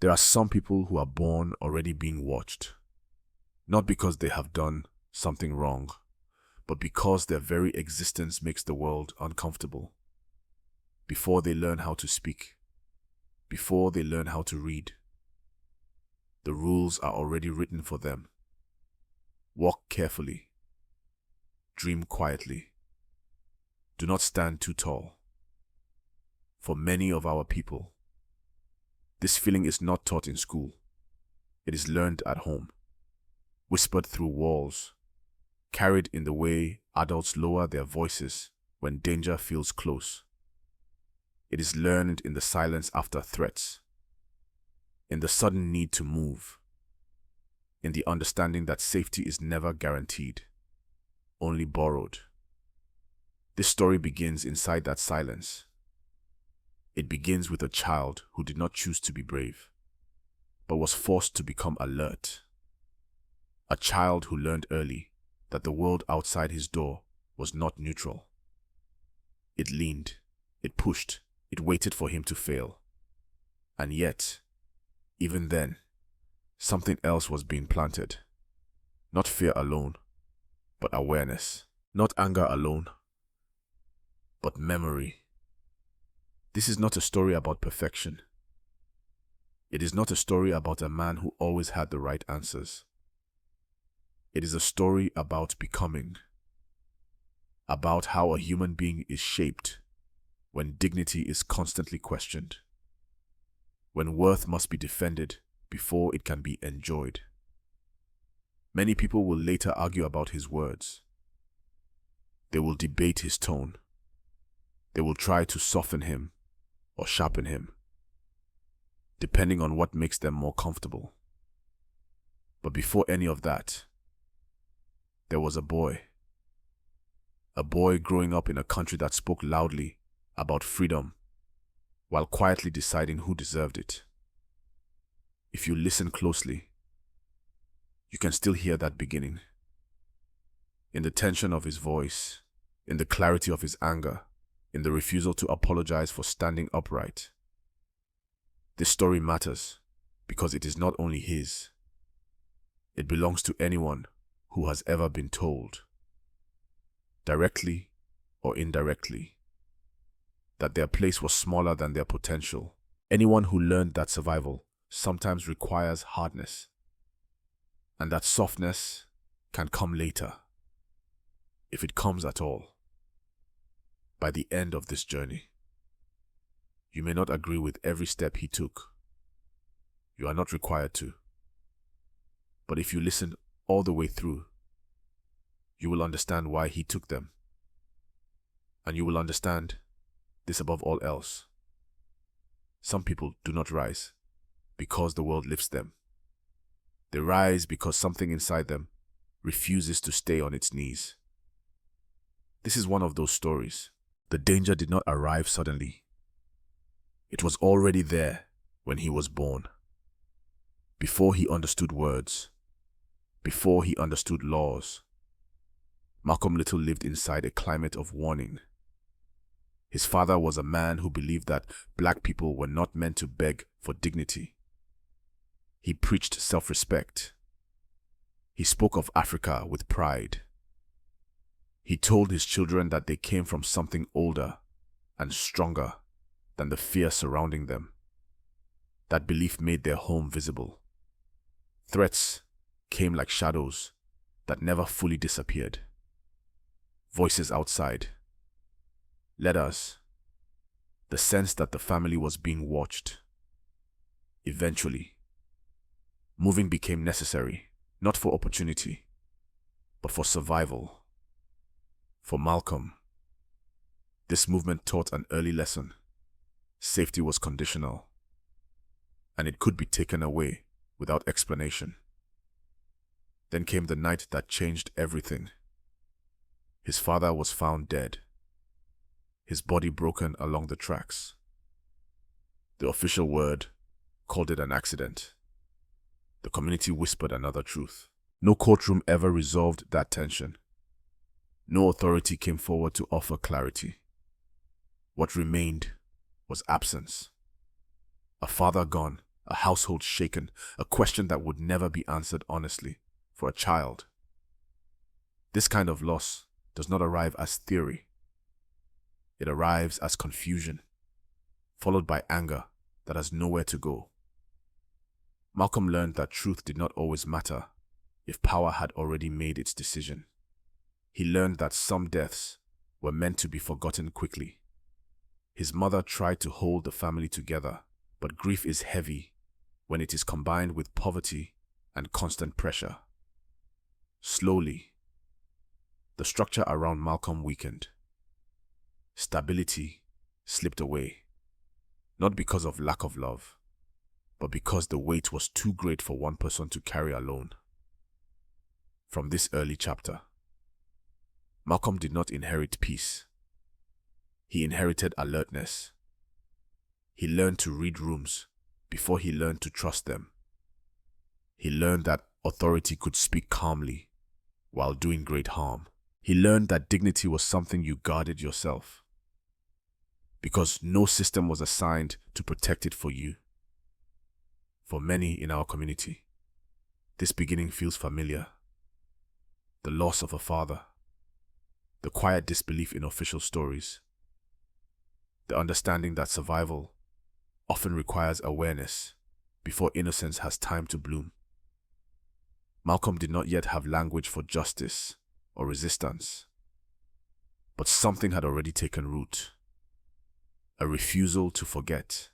There are some people who are born already being watched, not because they have done something wrong, but because their very existence makes the world uncomfortable. Before they learn how to speak, before they learn how to read, the rules are already written for them. Walk carefully. Dream quietly. Do not stand too tall. For many of our people, this feeling is not taught in school. It is learned at home, whispered through walls, carried in the way adults lower their voices when danger feels close. It is learned in the silence after threats, in the sudden need to move, in the understanding that safety is never guaranteed, only borrowed. This story begins inside that silence. It begins with a child who did not choose to be brave, but was forced to become alert. A child who learned early that the world outside his door was not neutral. It leaned, it pushed, it waited for him to fail. And yet, even then, something else was being planted. Not fear alone, but awareness. Not anger alone, but memory. This is not a story about perfection. It is not a story about a man who always had the right answers. It is a story about becoming, about how a human being is shaped when dignity is constantly questioned, when worth must be defended before it can be enjoyed. Many people will later argue about his words. They will debate his tone. They will try to soften him or sharpen him, depending on what makes them more comfortable. But before any of that, there was a boy growing up in a country that spoke loudly about freedom while quietly deciding who deserved it. If you listen closely, you can still hear that beginning. In the tension of his voice, in the clarity of his anger, in the refusal to apologize for standing upright. This story matters because it is not only his. It belongs to anyone who has ever been told, directly or indirectly, that their place was smaller than their potential. Anyone who learned that survival sometimes requires hardness, and that softness can come later, if it comes at all. By the end of this journey, you may not agree with every step he took. You are not required to. But if you listen all the way through, you will understand why he took them. And you will understand this above all else. Some people do not rise because the world lifts them. They rise because something inside them refuses to stay on its knees. This is one of those stories. The danger did not arrive suddenly. It was already there when he was born. Before he understood words, before he understood laws, Malcolm Little lived inside a climate of warning. His father was a man who believed that black people were not meant to beg for dignity. He preached self-respect. He spoke of Africa with pride. He told his children that they came from something older and stronger than the fear surrounding them. That belief made their home visible. Threats came like shadows that never fully disappeared. Voices outside. Letters. The sense that the family was being watched. Eventually, moving became necessary, not for opportunity, but for survival. For Malcolm, this movement taught an early lesson. Safety was conditional, and it could be taken away without explanation. Then came the night that changed everything. His father was found dead, his body broken along the tracks. The official word called it an accident. The community whispered another truth. No courtroom ever resolved that tension. No authority came forward to offer clarity. What remained was absence. A father gone, a household shaken, a question that would never be answered honestly for a child. This kind of loss does not arrive as theory. It arrives as confusion, followed by anger that has nowhere to go. Malcolm learned that truth did not always matter if power had already made its decision. He learned that some deaths were meant to be forgotten quickly. His mother tried to hold the family together, but grief is heavy when it is combined with poverty and constant pressure. Slowly, the structure around Malcolm weakened. Stability slipped away, not because of lack of love, but because the weight was too great for one person to carry alone. From this early chapter, Malcolm did not inherit peace. He inherited alertness. He learned to read rooms before he learned to trust them. He learned that authority could speak calmly while doing great harm. He learned that dignity was something you guarded yourself, because no system was assigned to protect it for you. For many in our community, this beginning feels familiar. The loss of a father, the quiet disbelief in official stories, the understanding that survival often requires awareness before innocence has time to bloom. Malcolm did not yet have language for justice or resistance, but something had already taken root. A refusal to forget.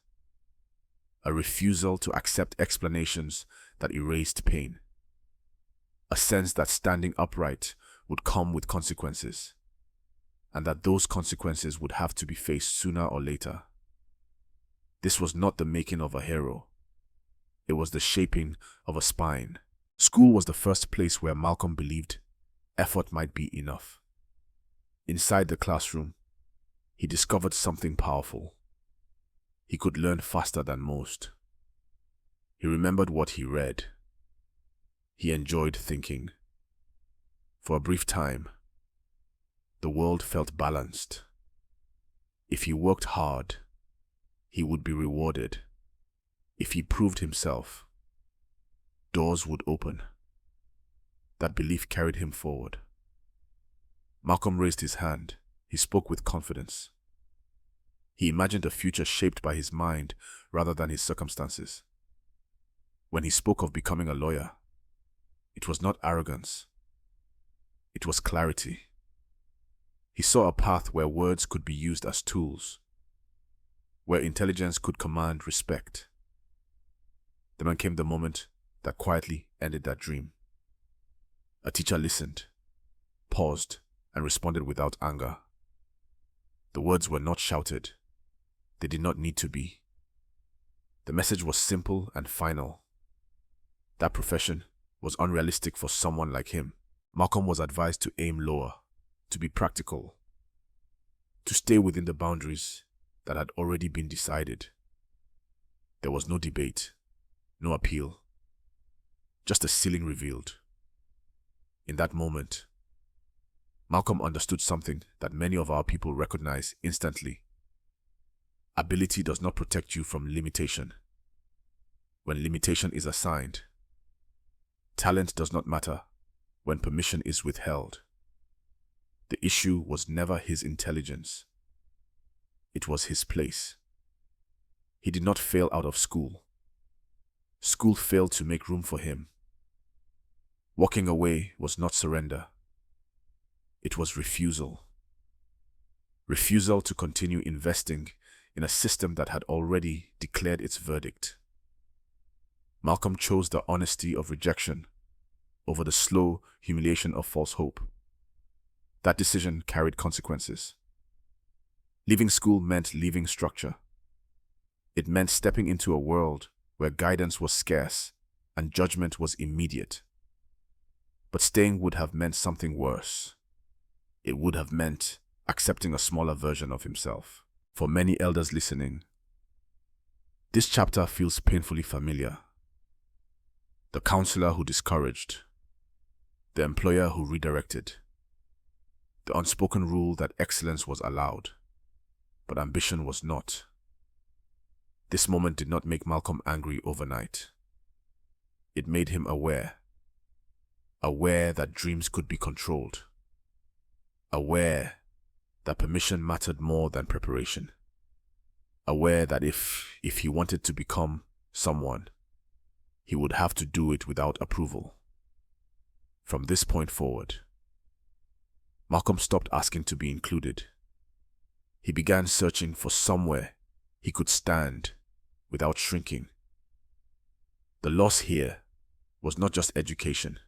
A refusal to accept explanations that erased pain. A sense that standing upright would come with consequences, and that those consequences would have to be faced sooner or later. This was not the making of a hero. It was the shaping of a spine. School was the first place where Malcolm believed effort might be enough. Inside the classroom, he discovered something powerful. He could learn faster than most. He remembered what he read. He enjoyed thinking. For a brief time, the world felt balanced. If he worked hard, he would be rewarded. If he proved himself, doors would open. That belief carried him forward. Malcolm raised his hand. He spoke with confidence. He imagined a future shaped by his mind rather than his circumstances. When he spoke of becoming a lawyer, it was not arrogance. It was clarity. He saw a path where words could be used as tools, where intelligence could command respect. Then came the moment that quietly ended that dream. A teacher listened, paused, and responded without anger. The words were not shouted. They did not need to be. The message was simple and final. That profession was unrealistic for someone like him. Malcolm was advised to aim lower, to be practical, to stay within the boundaries that had already been decided. There was no debate, no appeal, just a ceiling revealed. In that moment, Malcolm understood something that many of our people recognize instantly. Ability does not protect you from limitation. When limitation is assigned, talent does not matter when permission is withheld. The issue was never his intelligence. It was his place. He did not fail out of school. School failed to make room for him. Walking away was not surrender. It was refusal. Refusal to continue investing in a system that had already declared its verdict. Malcolm chose the honesty of rejection over the slow humiliation of false hope. That decision carried consequences. Leaving school meant leaving structure. It meant stepping into a world where guidance was scarce and judgment was immediate. But staying would have meant something worse. It would have meant accepting a smaller version of himself. For many elders listening, this chapter feels painfully familiar. The counselor who discouraged, the employer who redirected, the unspoken rule that excellence was allowed, but ambition was not. This moment did not make Malcolm angry overnight. It made him aware that dreams could be controlled, aware that permission mattered more than preparation, aware that if he wanted to become someone, he would have to do it without approval. From this point forward, Malcolm stopped asking to be included. He began searching for somewhere he could stand without shrinking. The loss here was not just education,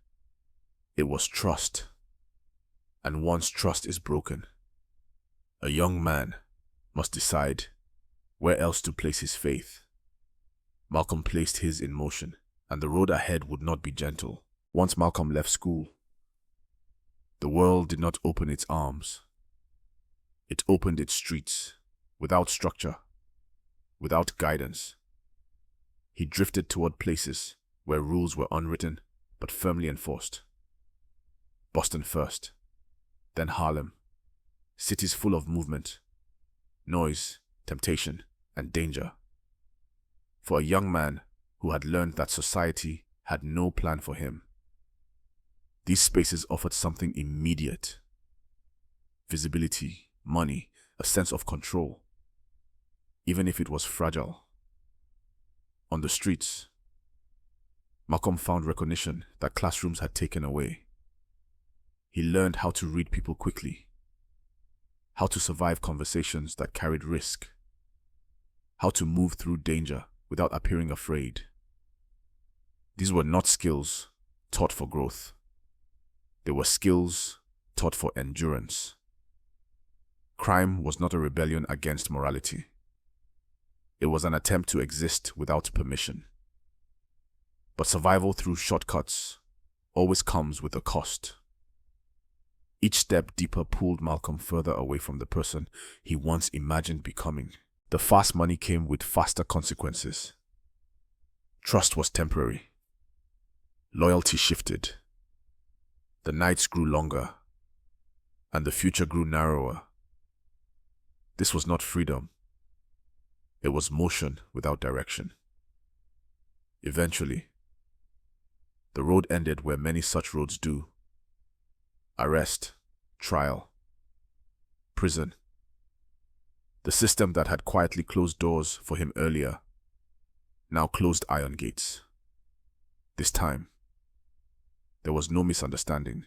it was trust. And once trust is broken, a young man must decide where else to place his faith. Malcolm placed his in motion, and the road ahead would not be gentle. Once Malcolm left school, the world did not open its arms. It opened its streets, without structure, without guidance. He drifted toward places where rules were unwritten but firmly enforced. Boston first, then Harlem, cities full of movement, noise, temptation, and danger. For a young man who had learned that society had no plan for him, these spaces offered something immediate: visibility, money, a sense of control, even if it was fragile. On the streets, Malcolm found recognition that classrooms had taken away. He learned how to read people quickly, how to survive conversations that carried risk, how to move through danger without appearing afraid. These were not skills taught for growth. They were skills taught for endurance. Crime was not a rebellion against morality. It was an attempt to exist without permission. But survival through shortcuts always comes with a cost. Each step deeper pulled Malcolm further away from the person he once imagined becoming. The fast money came with faster consequences. Trust was temporary. Loyalty shifted. The nights grew longer, and the future grew narrower. This was not freedom. It was motion without direction. Eventually, the road ended where many such roads do. Arrest, trial, prison. The system that had quietly closed doors for him earlier now closed iron gates. This time, there was no misunderstanding,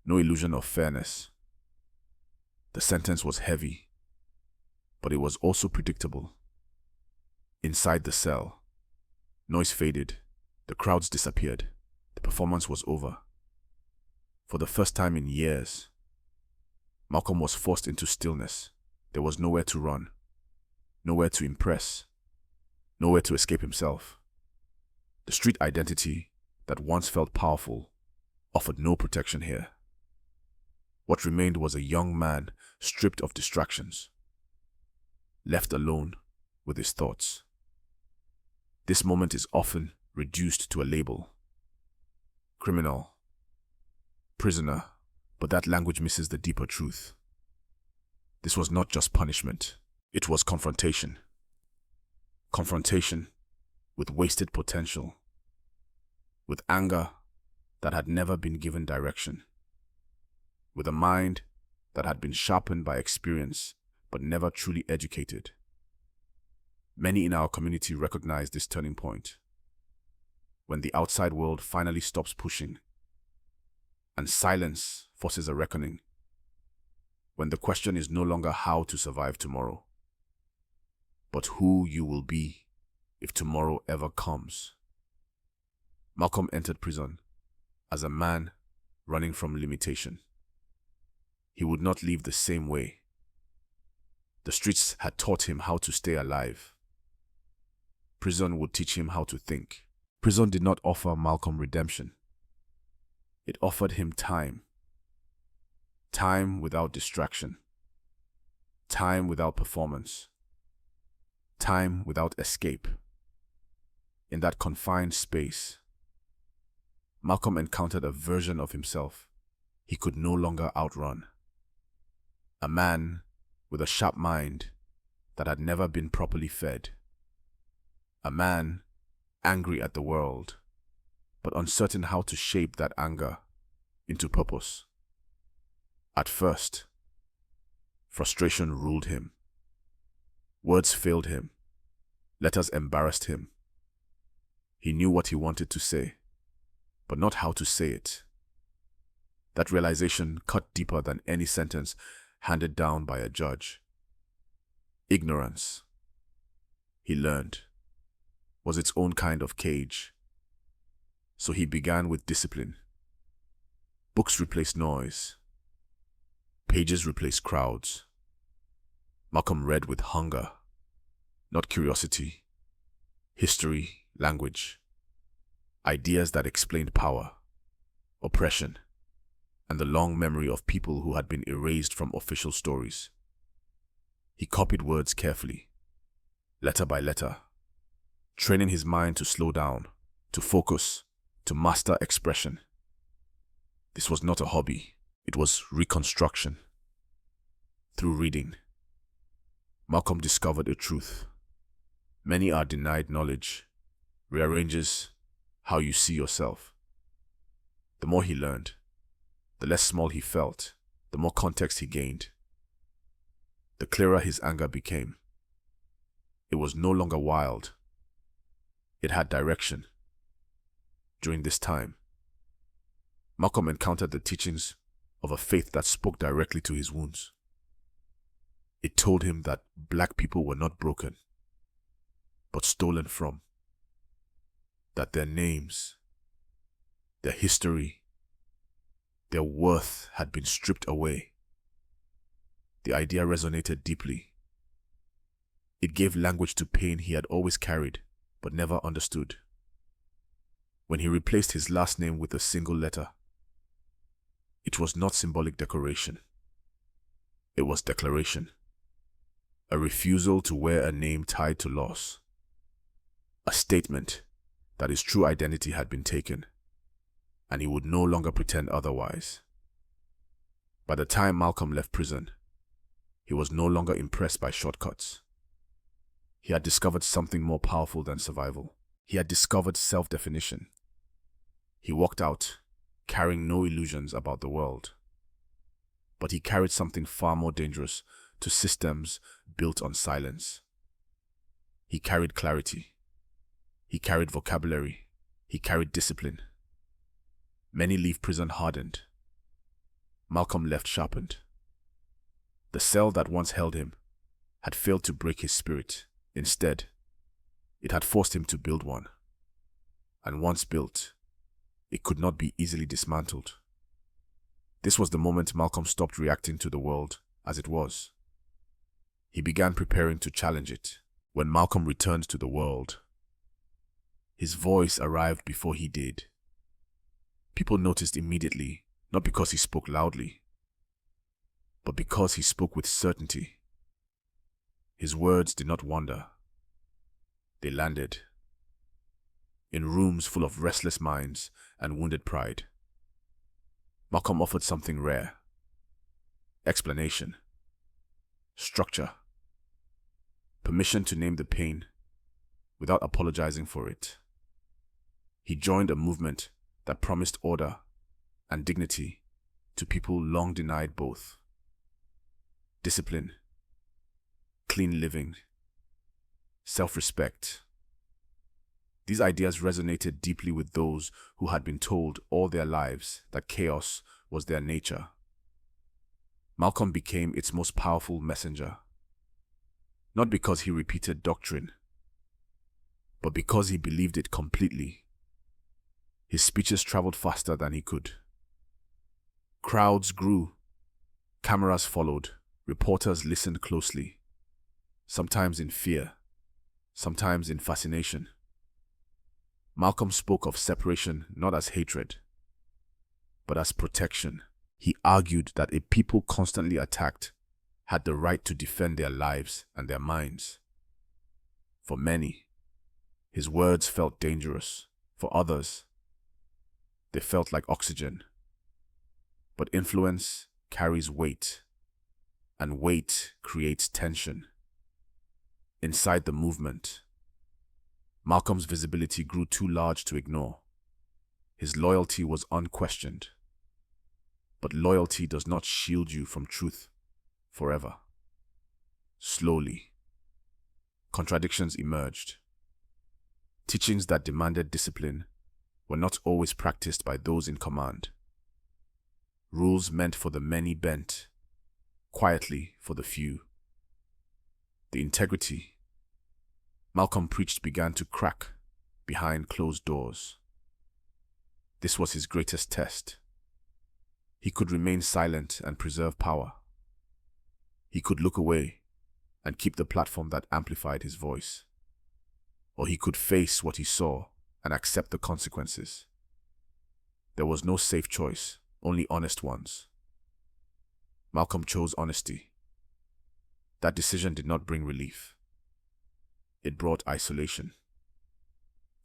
no illusion of fairness. The sentence was heavy, but it was also predictable. Inside the cell, noise faded, the crowds disappeared, the performance was over. For the first time in years, Malcolm was forced into stillness. There was nowhere to run, nowhere to impress, nowhere to escape himself. The street identity that once felt powerful offered no protection here. What remained was a young man stripped of distractions, left alone with his thoughts. This moment is often reduced to a label: criminal, prisoner, but that language misses the deeper truth. This was not just punishment, it was confrontation. Confrontation with wasted potential, with anger that had never been given direction, with a mind that had been sharpened by experience but never truly educated. Many in our community recognize this turning point, when the outside world finally stops pushing, and silence forces a reckoning, when the question is no longer how to survive tomorrow, but who you will be if tomorrow ever comes. Malcolm entered prison as a man running from limitation. He would not leave the same way. The streets had taught him how to stay alive. Prison would teach him how to think. Prison did not offer Malcolm redemption. It offered him time. Time without distraction. Time without performance. Time without escape. In that confined space, Malcolm encountered a version of himself he could no longer outrun. A man with a sharp mind that had never been properly fed. A man angry at the world, but uncertain how to shape that anger into purpose. At first, frustration ruled him. Words failed him. Letters embarrassed him. He knew what he wanted to say, but not how to say it. That realization cut deeper than any sentence handed down by a judge. Ignorance, he learned, was its own kind of cage. So he began with discipline. Books replaced noise. Pages replaced crowds. Malcolm read with hunger, not curiosity. History, language, ideas that explained power, oppression, and the long memory of people who had been erased from official stories. He copied words carefully, letter by letter, training his mind to slow down, to focus, to master expression. This was not a hobby, it was reconstruction. Through reading, Malcolm discovered a truth. Many are denied knowledge, rearranges how you see yourself. The more he learned, the less small he felt, the more context he gained. The clearer his anger became. It was no longer wild. It had direction. During this time, Malcolm encountered the teachings of a faith that spoke directly to his wounds. It told him that black people were not broken, but stolen from. That their names, their history, their worth had been stripped away. The idea resonated deeply. It gave language to pain he had always carried, but never understood. When he replaced his last name with a single letter, it was not symbolic decoration. It was declaration. A refusal to wear a name tied to loss. A statement that his true identity had been taken, and he would no longer pretend otherwise. By the time Malcolm left prison, he was no longer impressed by shortcuts. He had discovered something more powerful than survival. He had discovered self-definition. He walked out, carrying no illusions about the world. But he carried something far more dangerous to systems built on silence. He carried clarity. He carried vocabulary. He carried discipline. Many leave prison hardened. Malcolm left sharpened. The cell that once held him had failed to break his spirit. Instead, it had forced him to build one. And once built, it could not be easily dismantled. This was the moment Malcolm stopped reacting to the world as it was. He began preparing to challenge it. When Malcolm returned to the world, his voice arrived before he did. People noticed immediately, not because he spoke loudly, but because he spoke with certainty. His words did not wander. They landed in rooms full of restless minds and wounded pride. Malcolm offered something rare: explanation, structure, permission to name the pain without apologizing for it. He joined a movement that promised order and dignity to people long denied both. Discipline, clean living, self-respect. These ideas resonated deeply with those who had been told all their lives that chaos was their nature. Malcolm became its most powerful messenger, not because he repeated doctrine, but because he believed it completely. His speeches traveled faster than he could. Crowds grew, cameras followed, reporters listened closely, sometimes in fear, sometimes in fascination. Malcolm spoke of separation not as hatred, but as protection. He argued that a people constantly attacked had the right to defend their lives and their minds. For many, his words felt dangerous. For others, they felt like oxygen. But influence carries weight, and weight creates tension. Inside the movement, Malcolm's visibility grew too large to ignore. His loyalty was unquestioned. But loyalty does not shield you from truth forever. Slowly, contradictions emerged. Teachings that demanded discipline were not always practiced by those in command. Rules meant for the many bent quietly for the few. The integrity Malcolm preached began to crack behind closed doors. This was his greatest test. He could remain silent and preserve power. He could look away and keep the platform that amplified his voice. Or he could face what he saw and accept the consequences. There was no safe choice, only honest ones. Malcolm chose honesty. That decision did not bring relief. It brought isolation.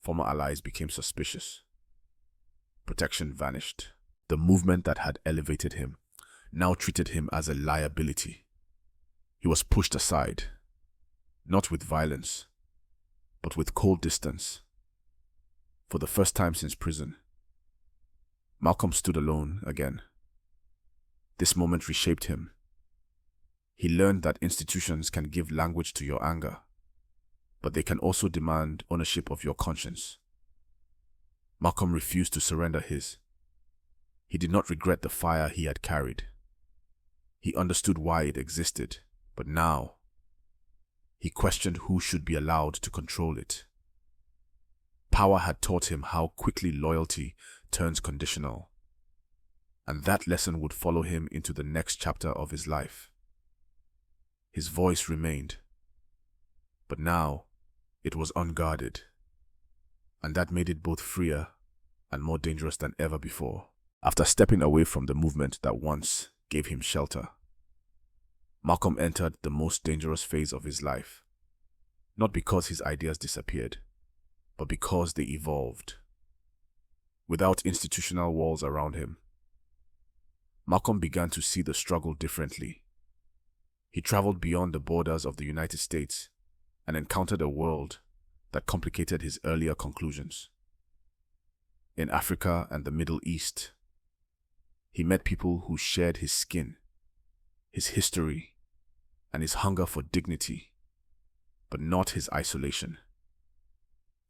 Former allies became suspicious. Protection vanished. The movement that had elevated him now treated him as a liability. He was pushed aside, not with violence, but with cold distance. For the first time since prison, Malcolm stood alone again. This moment reshaped him. He learned that institutions can give language to your anger, but they can also demand ownership of your conscience. Malcolm refused to surrender his. He did not regret the fire he had carried. He understood why it existed, but now he questioned who should be allowed to control it. Power had taught him how quickly loyalty turns conditional, and that lesson would follow him into the next chapter of his life. His voice remained, but now it was unguarded, and that made it both freer and more dangerous than ever before. After stepping away from the movement that once gave him shelter, Malcolm entered the most dangerous phase of his life, not because his ideas disappeared, but because they evolved. Without institutional walls around him, Malcolm began to see the struggle differently. He traveled beyond the borders of the United States and encountered a world that complicated his earlier conclusions. In Africa and the Middle East, he met people who shared his skin, his history, and his hunger for dignity, but not his isolation.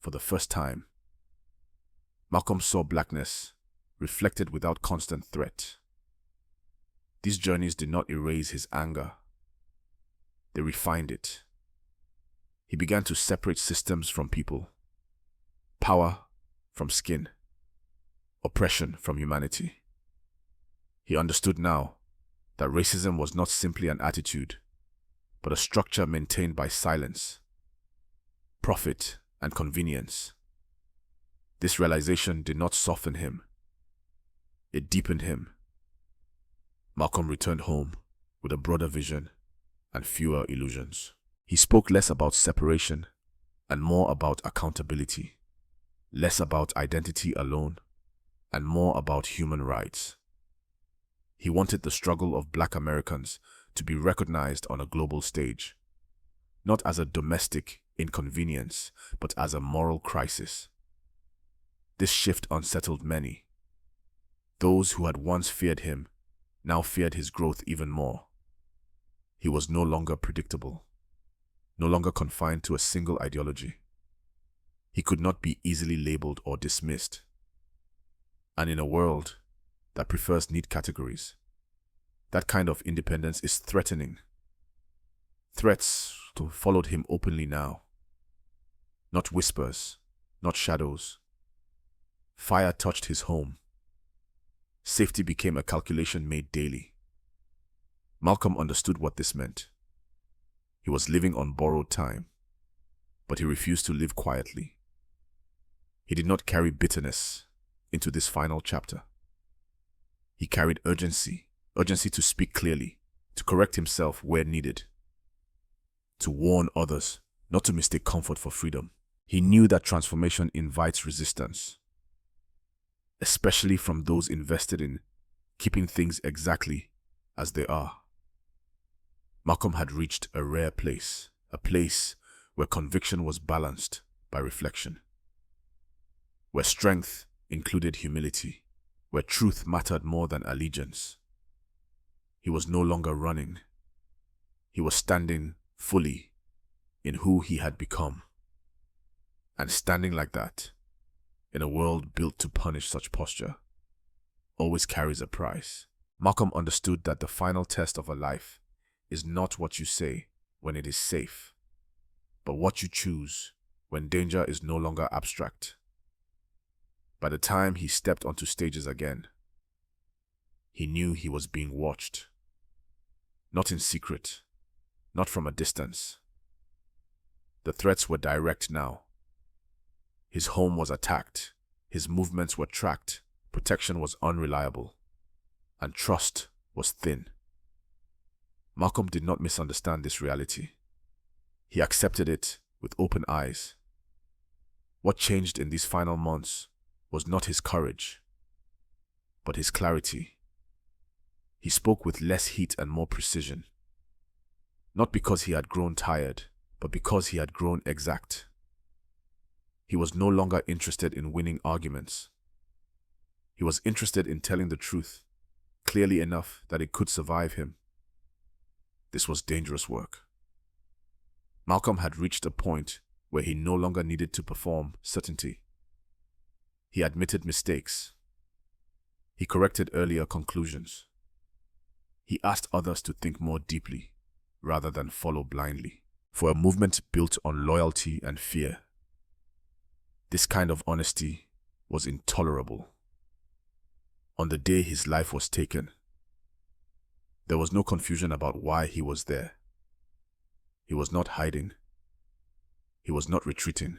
For the first time, Malcolm saw blackness reflected without constant threat. These journeys did not erase his anger. They refined it. He began to separate systems from people, power from skin, oppression from humanity. He understood now that racism was not simply an attitude, but a structure maintained by silence, profit, and convenience. This realization did not soften him. It deepened him. Malcolm returned home with a broader vision and fewer illusions. He spoke less about separation and more about accountability, less about identity alone and more about human rights. He wanted the struggle of Black Americans to be recognized on a global stage, not as a domestic inconvenience, but as a moral crisis. This shift unsettled many. Those who had once feared him now feared his growth even more. He was no longer predictable, no longer confined to a single ideology. He could not be easily labeled or dismissed. And in a world that prefers neat categories, that kind of independence is threatening. Threats followed him openly now. Not whispers, not shadows. Fire touched his home. Safety became a calculation made daily. Malcolm understood what this meant. He was living on borrowed time, but he refused to live quietly. He did not carry bitterness into this final chapter. He carried urgency to speak clearly, to correct himself where needed, to warn others not to mistake comfort for freedom. He knew that transformation invites resistance, especially from those invested in keeping things exactly as they are. Malcolm had reached a rare place, a place where conviction was balanced by reflection, where strength included humility, where truth mattered more than allegiance. He was no longer running. He was standing fully in who he had become. And standing like that, in a world built to punish such posture, always carries a price. Malcolm understood that the final test of a life is not what you say when it is safe, but what you choose when danger is no longer abstract. By the time he stepped onto stages again, he knew he was being watched. Not in secret, not from a distance. The threats were direct now. His home was attacked, his movements were tracked, protection was unreliable, and trust was thin. Malcolm did not misunderstand this reality. He accepted it with open eyes. What changed in these final months was not his courage, but his clarity. He spoke with less heat and more precision. Not because he had grown tired, but because he had grown exact. He was no longer interested in winning arguments. He was interested in telling the truth, clearly enough that it could survive him. This was dangerous work. Malcolm had reached a point where he no longer needed to perform certainty. He admitted mistakes. He corrected earlier conclusions. He asked others to think more deeply, rather than follow blindly. For a movement built on loyalty and fear, this kind of honesty was intolerable. On the day his life was taken, there was no confusion about why he was there. He was not hiding. He was not retreating.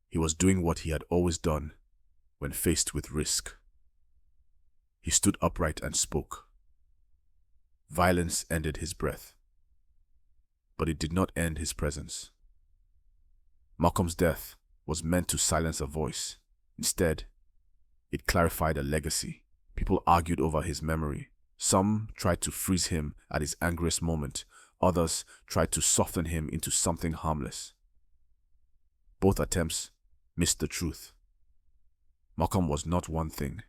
He was doing what he had always done when faced with risk. He stood upright and spoke. Violence ended his breath, but it did not end his presence. Malcolm's death was meant to silence a voice. Instead, it clarified a legacy. People argued over his memory. Some tried to freeze him at his angriest moment. Others tried to soften him into something harmless. Both attempts missed the truth. Malcolm was not one thing.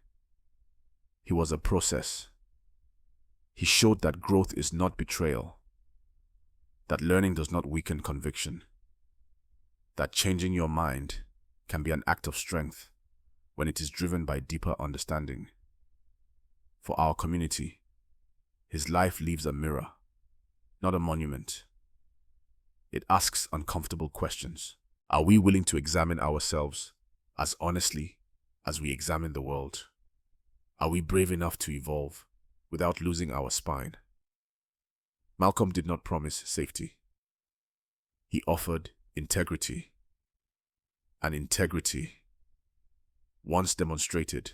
He was a process. He showed that growth is not betrayal, that learning does not weaken conviction, that changing your mind can be an act of strength when it is driven by deeper understanding. For our community, his life leaves a mirror, not a monument. It asks uncomfortable questions. Are we willing to examine ourselves as honestly as we examine the world? Are we brave enough to evolve without losing our spine? Malcolm did not promise safety. He offered integrity. And integrity, once demonstrated,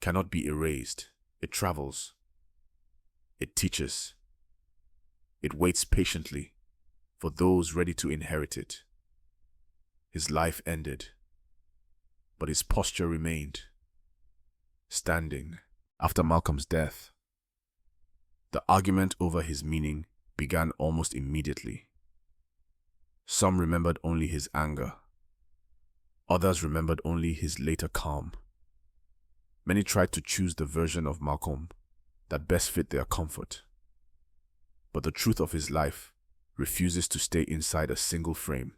cannot be erased. It travels. It teaches. It waits patiently for those ready to inherit it. His life ended, but his posture remained. Standing. After Malcolm's death, the argument over his meaning began almost immediately. Some remembered only his anger. Others remembered only his later calm. Many tried to choose the version of Malcolm that best fit their comfort. But the truth of his life refuses to stay inside a single frame.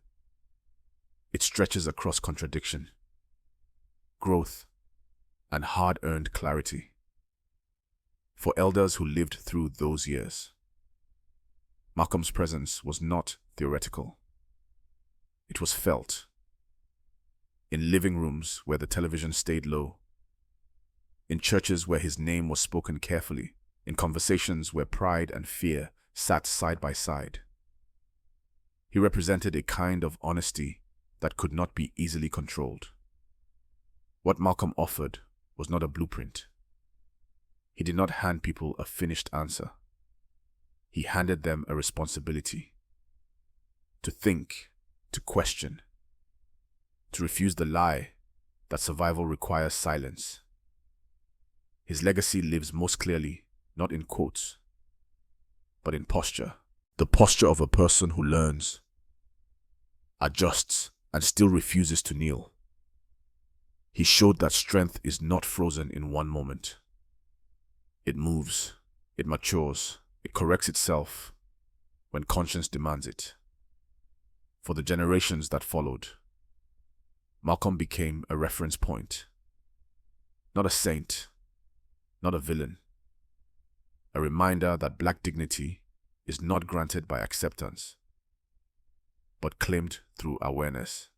It stretches across contradiction, growth, and hard-earned clarity. For elders who lived through those years, Malcolm's presence was not theoretical. It was felt. In living rooms where the television stayed low, in churches where his name was spoken carefully, in conversations where pride and fear sat side by side. He represented a kind of honesty that could not be easily controlled. What Malcolm offered was not a blueprint. He did not hand people a finished answer. He handed them a responsibility. To think, to question, to refuse the lie that survival requires silence. His legacy lives most clearly, not in quotes, but in posture. The posture of a person who learns, adjusts, and still refuses to kneel. He showed that strength is not frozen in one moment. It moves, it matures, it corrects itself when conscience demands it. For the generations that followed, Malcolm became a reference point. Not a saint, not a villain. A reminder that black dignity is not granted by acceptance, but claimed through awareness.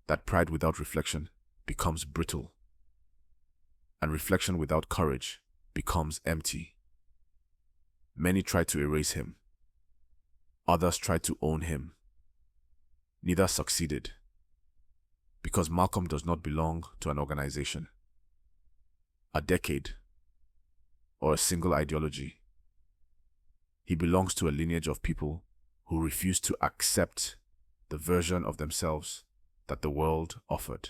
That pride without reflection becomes brittle, and reflection without courage becomes empty. Many tried to erase him. Others tried to own him. Neither succeeded, because Malcolm does not belong to an organization, a decade, or a single ideology. He belongs to a lineage of people who refuse to accept the version of themselves that the world offered.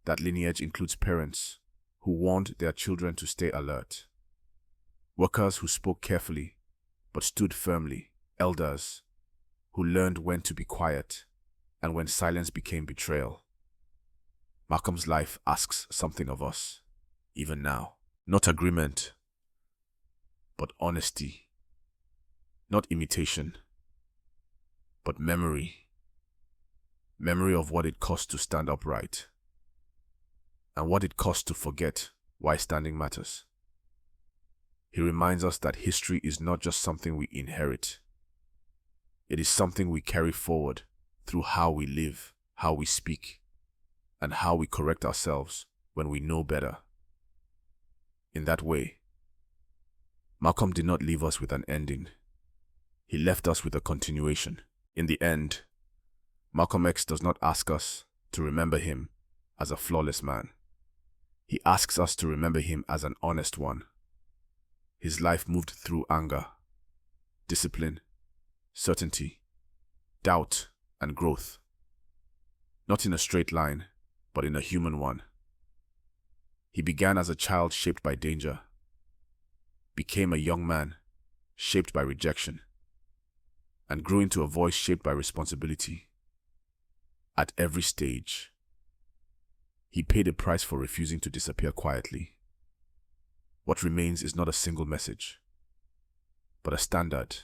That lineage includes parents who warned their children to stay alert, workers who spoke carefully but stood firmly, elders who learned when to be quiet and when silence became betrayal. Malcolm's life asks something of us, even now. Not agreement, but honesty. Not imitation, but memory. Memory of what it cost to stand upright, and what it cost to forget why standing matters. He reminds us that history is not just something we inherit. It is something we carry forward through how we live, how we speak, and how we correct ourselves when we know better. In that way, Malcolm did not leave us with an ending. He left us with a continuation. In the end, Malcolm X does not ask us to remember him as a flawless man. He asks us to remember him as an honest one. His life moved through anger, discipline, certainty, doubt, and growth. Not in a straight line, but in a human one. He began as a child shaped by danger, became a young man shaped by rejection, and grew into a voice shaped by responsibility. At every stage, he paid a price for refusing to disappear quietly. What remains is not a single message, but a standard.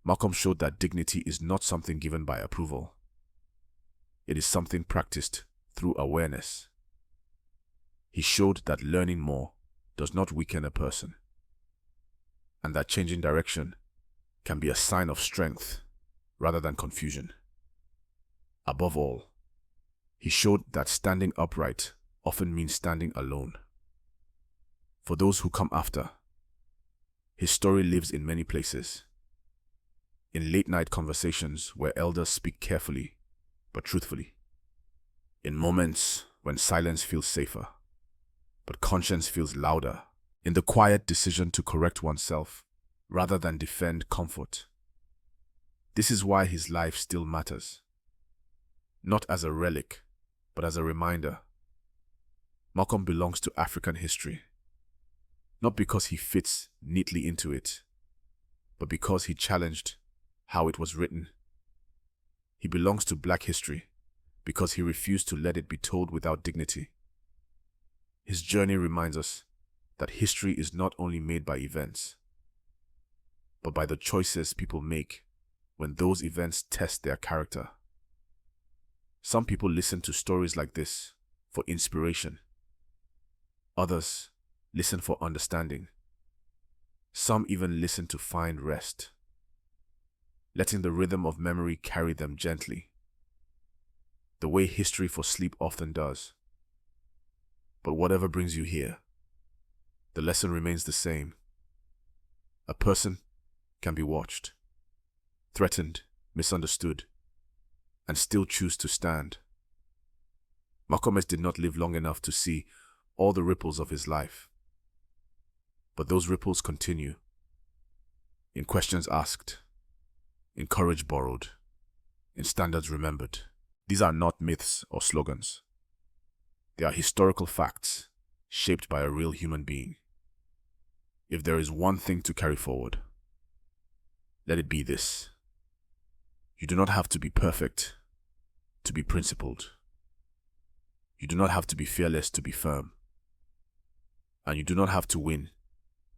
Malcolm showed that dignity is not something given by approval. It is something practiced through awareness. He showed that learning more does not weaken a person, and that changing direction can be a sign of strength rather than confusion. Above all, he showed that standing upright often means standing alone. For those who come after, his story lives in many places. In late-night conversations where elders speak carefully but truthfully. In moments when silence feels safer, but conscience feels louder. In the quiet decision to correct oneself rather than defend comfort. This is why his life still matters. Not as a relic, but as a reminder. Malcolm belongs to African history. Not because he fits neatly into it, but because he challenged how it was written. He belongs to Black history because he refused to let it be told without dignity. His journey reminds us that history is not only made by events, but by the choices people make when those events test their character. Some people listen to stories like this for inspiration. Others listen for understanding. Some even listen to find rest, letting the rhythm of memory carry them gently, the way history for sleep often does. But whatever brings you here, the lesson remains the same. A person can be watched, threatened, misunderstood, and still choose to stand. Malcolm X did not live long enough to see all the ripples of his life. But those ripples continue, in questions asked, in courage borrowed, in standards remembered. These are not myths or slogans. They are historical facts, shaped by a real human being. If there is one thing to carry forward, let it be this. You do not have to be perfect to be principled. You do not have to be fearless to be firm. And you do not have to win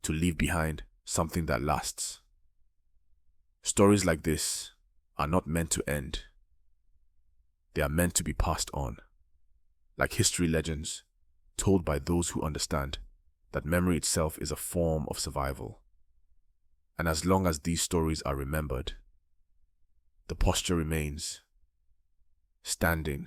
to leave behind something that lasts. Stories like this are not meant to end. They are meant to be passed on, like history legends told by those who understand that memory itself is a form of survival. And as long as these stories are remembered, the posture remains standing,